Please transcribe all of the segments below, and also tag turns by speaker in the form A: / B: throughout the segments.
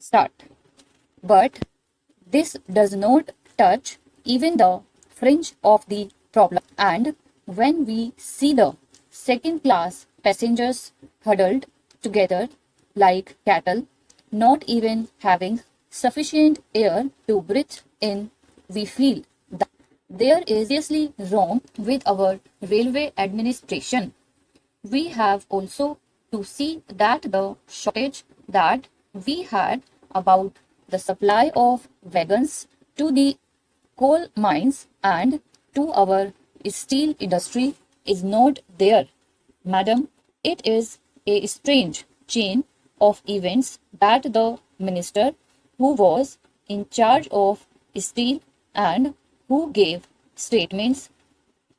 A: start. But this does not touch even the fringe of the problem. And when we see the second class passengers huddled together like cattle, not even having sufficient air to breathe in, we feel that there is seriously wrong with our railway administration. We have also to see that the shortage that we had about the supply of wagons to the coal mines and to our steel industry is not there. Madam, it is a strange chain of events that the minister who was in charge of steel and who gave statements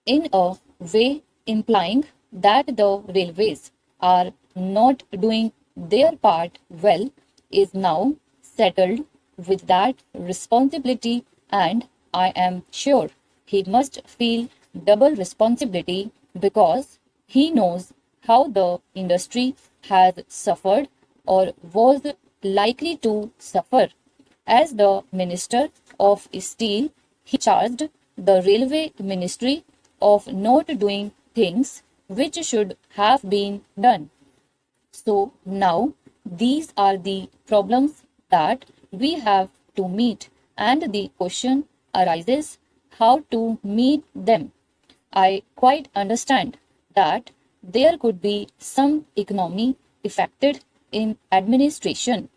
A: in a way implying that the railways are not doing their part well is now settled with that responsibility, and I am sure he must feel double responsibility because he knows how the industry has suffered or was likely to suffer. As the Minister of Steel, he charged the Railway Ministry of not doing things which should have been done. So now these are the problems that we have to meet, and the question arises how to meet them. I quite understand that there could be some economy affected in administration.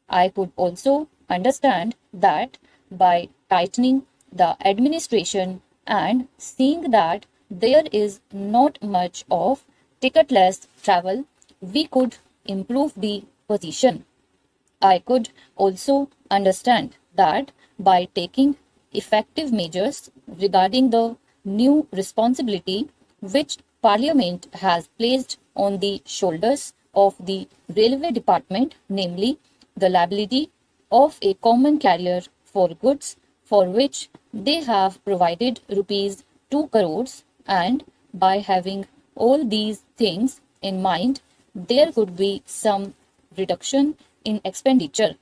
A: I could also understand that by tightening the administration and seeing that there is not much of ticketless travel, we could improve the position. I could also understand that by taking effective measures regarding the new responsibility which Parliament has placed on the shoulders of the Railway Department, namely the liability of a common carrier for goods for which they have provided rupees 2 crores, and by having all these things in mind, there could be some reduction in expenditure.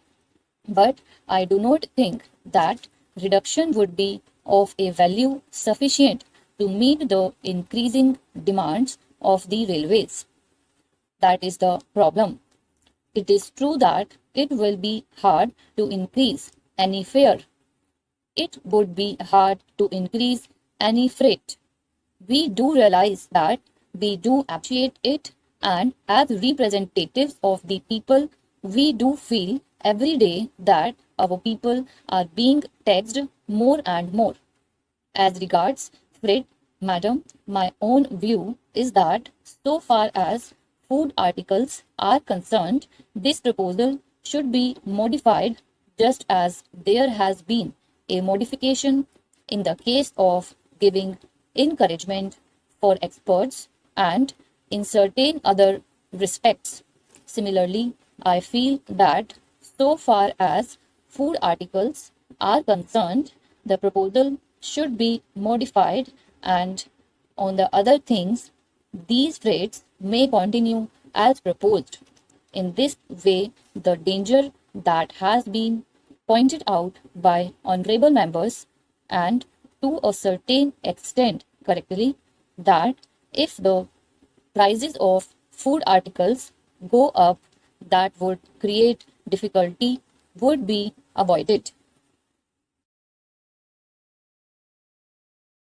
A: But I do not think that reduction would be of a value sufficient to meet the increasing demands of the railways. That is the problem. It is true that it will be hard to increase any fare. It would be hard to increase any freight. We do realize that, we do appreciate it, and as representatives of the people, we do feel every day that our people are being taxed more and more. As regards freight, madam, my own view is that so far as food articles are concerned, this proposal should be modified just as there has been a modification in the case of giving encouragement for experts and in certain other respects. Similarly, I feel that so far as food articles are concerned, the proposal should be modified, and on the other things, these rates may continue as proposed. In this way, the danger that has been pointed out by honorable members, and to a certain extent correctly, that if the prices of food articles go up, that would create difficulty, would be avoided.